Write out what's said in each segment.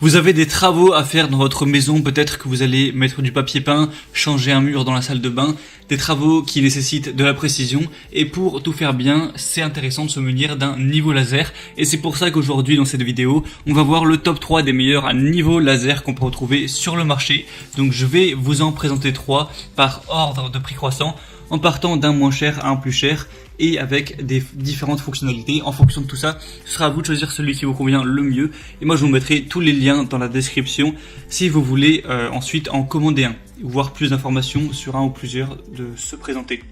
Vous avez des travaux à faire dans votre maison, peut-être que vous allez mettre du papier peint, changer un mur dans la salle de bain, des travaux qui nécessitent de la précision, et pour tout faire bien, c'est intéressant de se munir d'un niveau laser, et c'est pour ça qu'aujourd'hui dans cette vidéo, on va voir le top 3 des meilleurs niveaux laser qu'on peut retrouver sur le marché. Donc je vais vous en présenter 3 par ordre de prix croissant, en partant d'un moins cher à un plus cher, et avec des différentes fonctionnalités. En fonction de tout ça, ce sera à vous de choisir celui qui vous convient le mieux. Et moi, je vous mettrai tous les liens dans la description si vous voulez ensuite en commander un, ou voir plus d'informations sur un ou plusieurs de se présenter.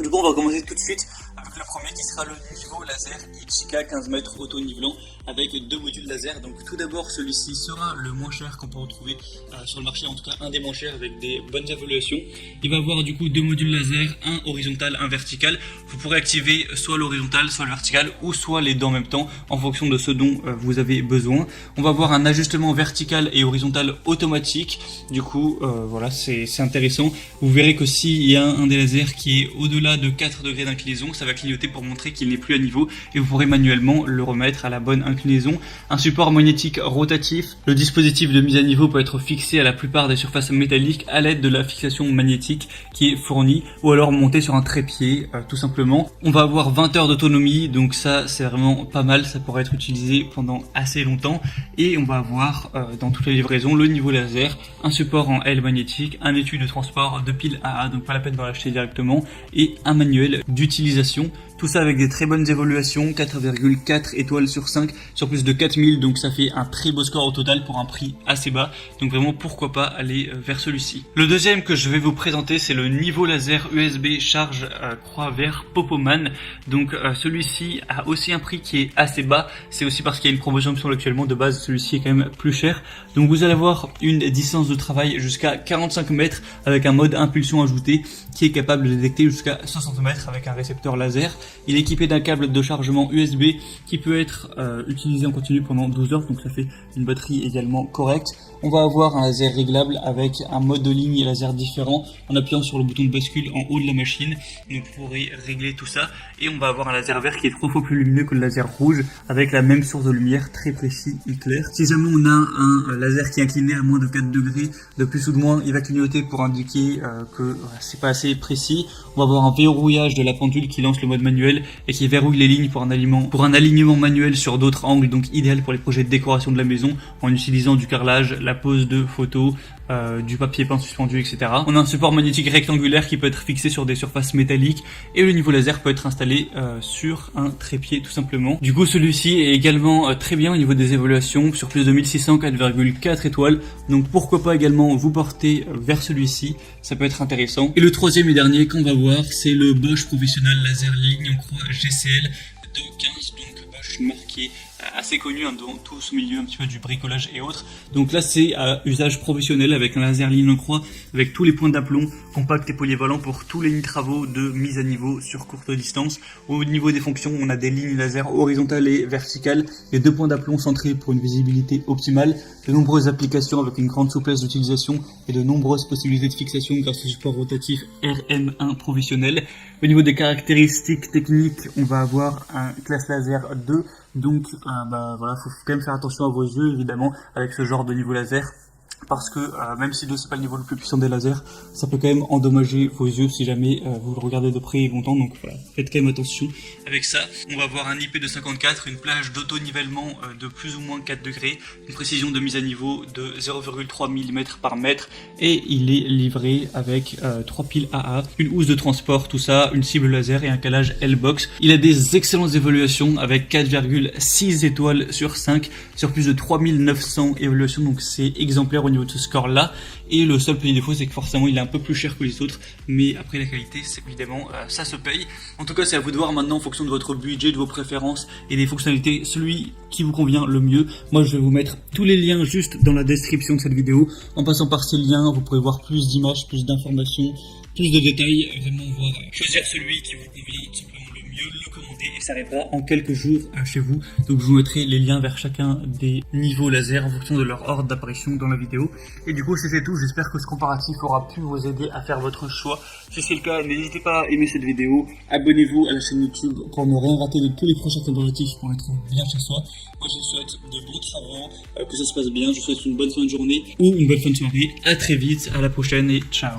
Du coup, on va commencer tout de suite avec le premier qui sera le niveau laser Ichika 15 mètres auto-nivelant avec 2 modules laser. Donc tout d'abord, celui-ci sera le moins cher qu'on peut retrouver sur le marché, en tout cas un des moins chers avec des bonnes évaluations. Il va avoir du coup 2 modules laser, un horizontal, un vertical. Vous pourrez activer soit l'horizontal, soit le vertical, ou soit les deux en même temps en fonction de ce dont vous avez besoin. On va avoir un ajustement vertical et horizontal automatique. Du coup, voilà, c'est intéressant. Vous verrez que s'il y a un des lasers qui est au-delà de 4 degrés d'inclinaison, ça va clignoter pour montrer qu'il n'est plus à niveau et vous pourrez manuellement le remettre à la bonne inclinaison. Un support magnétique rotatif. Le dispositif de mise à niveau peut être fixé à la plupart des surfaces métalliques à l'aide de la fixation magnétique qui est fournie, ou alors monté sur un trépied tout simplement. On va avoir 20 heures d'autonomie, donc ça c'est vraiment pas mal, ça pourrait être utilisé pendant assez longtemps. Et on va avoir dans toutes les livraisons le niveau laser, un support en L magnétique, un étui de transport de pile AA, donc pas la peine d'en l'acheter directement, et un manuel d'utilisation. Tout ça avec des très bonnes évaluations, 4,4 étoiles sur 5 sur plus de 4000, donc ça fait un très beau score au total pour un prix assez bas. Donc vraiment pourquoi pas aller vers celui-ci. Le deuxième que je vais vous présenter, c'est le niveau laser USB charge croix vert Popoman. Donc celui-ci a aussi un prix qui est assez bas, c'est aussi parce qu'il y a une promotion actuellement. De base celui-ci est quand même plus cher. Donc vous allez avoir une distance de travail jusqu'à 45 mètres avec un mode impulsion ajouté qui est capable de détecter jusqu'à 60 mètres avec un récepteur laser. Il est équipé d'un câble de chargement USB qui peut être utilisé en continu pendant 12 heures, donc ça fait une batterie également correcte. On va avoir un laser réglable avec un mode de ligne et laser différent en appuyant sur le bouton de bascule en haut de la machine. Donc vous pourrez régler tout ça. Et on va avoir un laser vert qui est 3 fois plus lumineux que le laser rouge avec la même source de lumière très précis et clair. Si jamais on a un laser qui est incliné à moins de 4 degrés de plus ou de moins, il va clignoter pour indiquer que c'est pas assez précis. On va avoir un verrouillage de la pendule qui lance le mode manuel et qui verrouille les lignes pour un alignement manuel sur d'autres angles, donc idéal pour les projets de décoration de la maison en utilisant du carrelage, la pose de photos, du papier peint suspendu, etc. On a un support magnétique rectangulaire qui peut être fixé sur des surfaces métalliques et le niveau laser peut être installé sur un trépied tout simplement. Du coup celui-ci est également très bien au niveau des évaluations, sur plus de 1600, 4,4 étoiles, donc pourquoi pas également vous porter vers celui-ci, ça peut être intéressant. Et le troisième et dernier qu'on va voir, c'est le Bosch Professional Laser Ligne en croix GCL de 15, donc Bosch marqué assez connu dans tout ce milieu un petit peu du bricolage et autres. Donc là c'est à usage professionnel avec un laser ligne en croix avec tous les points d'aplomb compact et polyvalent pour tous les travaux de mise à niveau sur courte distance. Au niveau des fonctions, on a des lignes laser horizontales et verticales et 2 points d'aplomb centrés pour une visibilité optimale, de nombreuses applications avec une grande souplesse d'utilisation et de nombreuses possibilités de fixation grâce au support rotatif RM1 professionnel. Au niveau des caractéristiques techniques, on va avoir un classe laser 2. Donc voilà, faut quand même faire attention à vos yeux évidemment avec ce genre de niveau laser, parce que même si 2 c'est pas le niveau le plus puissant des lasers, ça peut quand même endommager vos yeux si jamais vous le regardez de près et longtemps. Donc voilà, faites quand même attention avec ça. On va avoir un IP de 54, une plage d'auto-nivellement de plus ou moins 4 degrés, une précision de mise à niveau de 0,3 mm par mètre, et il est livré avec 3 piles AA, une housse de transport, tout ça, une cible laser et un calage L-Box. Il a des excellentes évaluations avec 4,6 étoiles sur 5 sur plus de 3900 évaluations, donc c'est exemplaire au niveau de ce score là. Et le seul petit défaut, c'est que forcément il est un peu plus cher que les autres, mais après la qualité, c'est évidemment ça se paye. En tout cas, c'est à vous de voir maintenant en fonction de votre budget, de vos préférences et des fonctionnalités, celui qui vous convient le mieux. Moi je vais vous mettre tous les liens juste dans la description de cette vidéo. En passant par ces liens, vous pourrez voir plus d'images, plus d'informations, plus de détails, vraiment voir, choisir celui qui vous convient simplement le mieux. mieux le commander et ça arrivera en quelques jours chez vous. Donc je vous mettrai les liens vers chacun des niveaux laser en fonction de leur ordre d'apparition dans la vidéo. Et du coup c'est tout, j'espère que ce comparatif aura pu vous aider à faire votre choix. Si c'est le cas, n'hésitez pas à aimer cette vidéo, abonnez-vous à la chaîne YouTube pour ne rien rater de tous les prochains comparatifs pour être bien chez soi. Moi je vous souhaite de bons travaux, que ça se passe bien, je vous souhaite une bonne fin de journée ou une bonne fin de soirée. À très vite, à la prochaine et ciao.